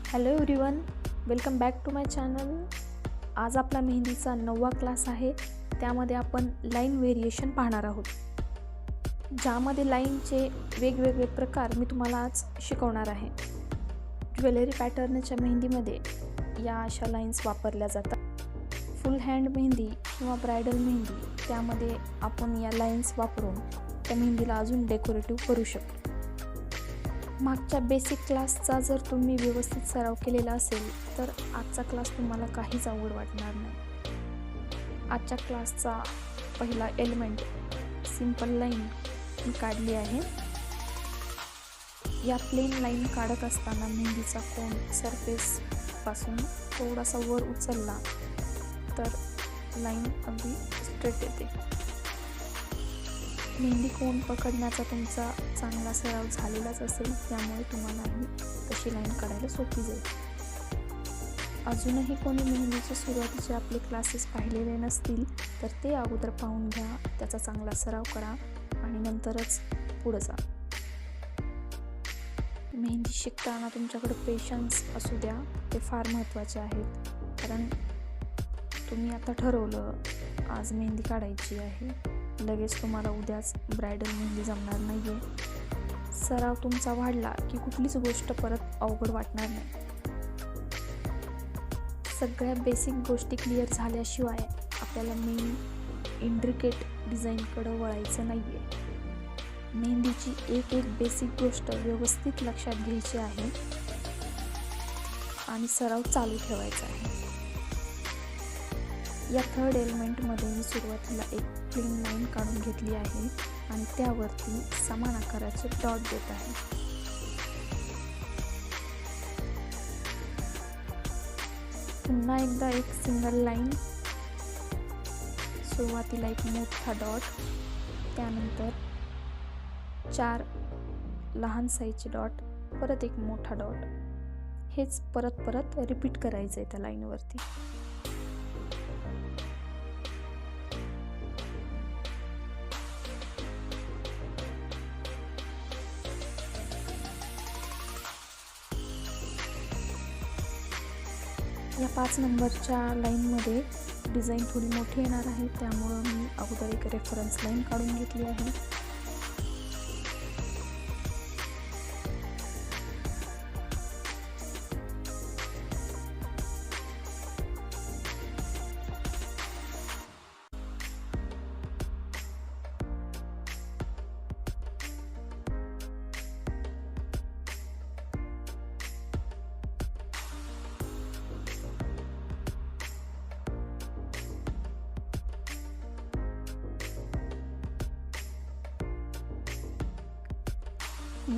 Hello everyone, welcome back to my channel. आज आपला मेहंदीचा 9वा class आहे. त्यामध्ये आपण लाईन व्हेरिएशन पाहणार आहोत, ज्यामध्ये लाईनचे वेगवेगळे प्रकार मी तुम्हाला आज शिकवणार आहे. ज्वेलरी पॅटर्नच्या मेहंदीमध्ये या अशा लाईन्स वापरल्या जातात. फुल हँड मेहंदी किंवा ब्रायडल मेहंदी, त्यामध्ये आपण या लाईन्स वापरून त्या मेहंदीला अजून डेकोरेटिव्ह करू शकतो. मागच्या बेसिक क्लासचा जर तुम्ही व्यवस्थित सराव केलेला असेल तर आजचा क्लास तुम्हाला काहीच अवघड वाटणार नाही. आजच्या क्लासचा पहिला एलिमेंट सिंपल लाईन मी काढली आहे. या प्लेन लाईन काढत असताना मेहंदीचा कोन सरफेसपासून थोडासा वर उचलला तर लाईन अगदी स्ट्रेट येते. मेहंदी कोन पकडण्याचा तुमचा चांगला सराव झालेलाच असेल, त्यामुळे तुम्हालाही तशी लाईन काढायला सोपी जाईल. अजूनही कोणी मेहंदीचे सुरुवातीचे आपले क्लासेस पाहिलेले नसतील तर ते अगोदर पाहून घ्या, त्याचा चांगला सराव करा आणि नंतरच पुढे जा. मेहंदी शिकताना तुमच्याकडे पेशन्स असू द्या, ते फार महत्त्वाचे आहेत. कारण तुम्ही आता ठरवलं आज मेहंदी काढायची आहे, लगेच तुम्हाला उद्याच ब्रायडल मेहंदी जमणार नाही आहे. सराव तुमचा वाढला की कुठलीच गोष्ट परत अवघड वाटणार नाही. सगळ्या बेसिक गोष्टी क्लिअर झाल्याशिवाय आपल्याला मेन इंट्रिकेट डिझाईनकडं वळायचं नाही आहे. मेहंदीची एक एक बेसिक गोष्ट व्यवस्थित लक्षात घ्यायची आहे आणि सराव चालू ठेवायचा आहे. या थर्ड एलिमेंटमध्ये मी सुरुवातीला एक प्लेन लाईन काढून घेतली आहे आणि त्यावरती समान आकाराचे डॉट देत आहे. पुन्हा एकदा एक सिंगल लाईन, सुरुवातीला एक मोठा डॉट, त्यानंतर 4 लहान साईजचे डॉट, परत एक मोठा डॉट. हेच परत परत रिपीट करायचं आहे त्या लाईनवरती. या 5 नंबरच्या लाईनमध्ये डिझाईन थोडी मोठी येणार आहे, त्यामुळं मी अगोदर एक रेफरन्स लाईन काढून घेतली आहे.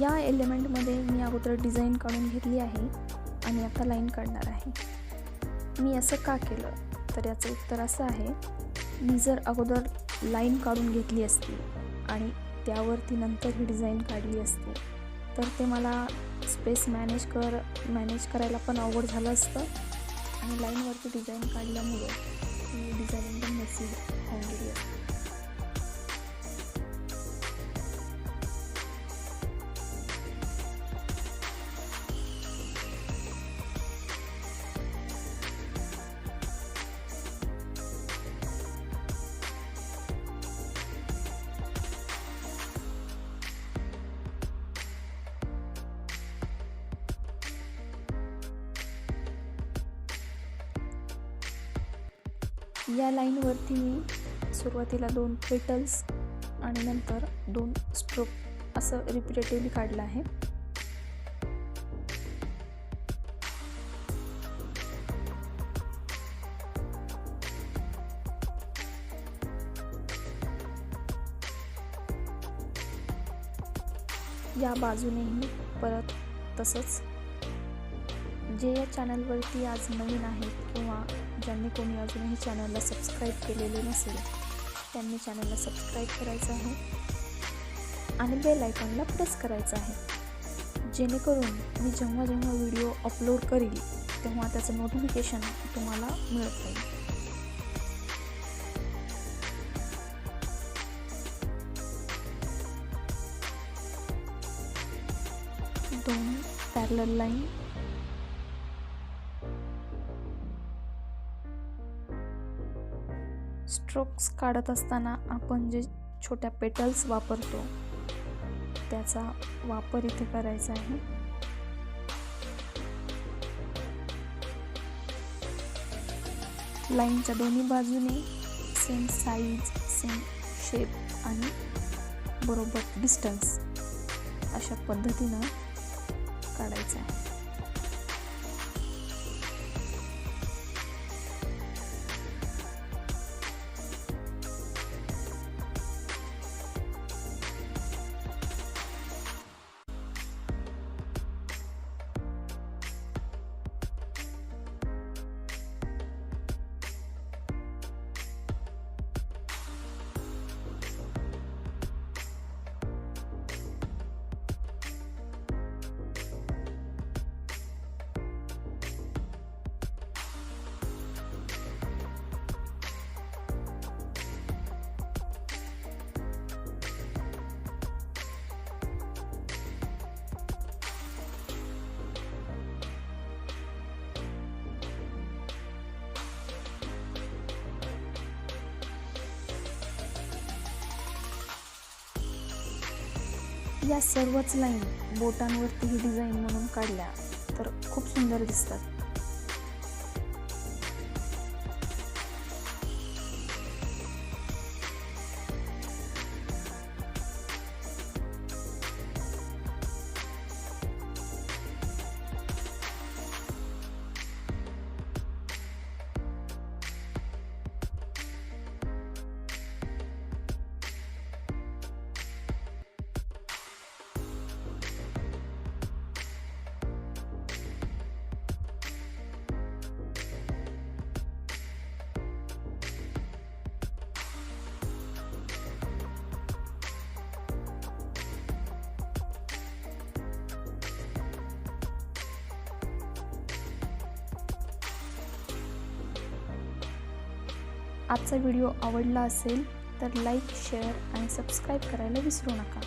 या एलिमेंटमध्ये मी अगोदर डिझाईन काढून घेतली आहे आणि आता लाईन काढणार आहे. मी असं का केलं तर याचं उत्तर असं आहे, मी जर अगोदर लाईन काढून घेतली असती आणि त्यावरती नंतर ही डिझाईन काढली असती तर ते मला स्पेस मॅनेज करायला पण अवघड झालं असतं आणि लाईनवरती डिझाईन काढल्यामुळे ही डिझाईन एकदम मेसी होऊन गेली असते. या लाईनवरती मी सुरुवातीला 2 पेटल्स आणि नंतर 2 स्ट्रोक असं रिपिटेटिव्हली काढलं आहे. या बाजूनेही परत तसंच. जे या चॅनलवरती आज नवीन आहेत किंवा ज्यांनी कोणी अजूनही चॅनलला सबस्क्राईब केलेले नसेल त्यांनी चॅनलला सबस्क्राईब करायचं आहे आणि बेल आयकॉनला प्रेस करायचं आहे, जेणेकरून मी जेव्हा जेव्हा व्हिडिओ अपलोड करील तेव्हा त्याचं नोटिफिकेशन तुम्हाला मिळत राहील. 2 पॅरलल लाईन स्ट्रोक्स काढत असताना आपण जे छोट्या पेटल्स वापरतो त्याचा वापर इथे करायचा आहे. लाईनच्या दोन्ही बाजूने सेम साईज, सेम शेप आणि बरोबर डिस्टन्स अशा पद्धतीनं काढायचं आहे. या सर्वच लाईन बोटांवरती ही डिझाईन म्हणून काढल्या तर खूप सुंदर दिसतात. आजचा व्हिडिओ आवडला असेल तर लाईक, शेअर आणि सबस्क्राईब करायला विसरू नका.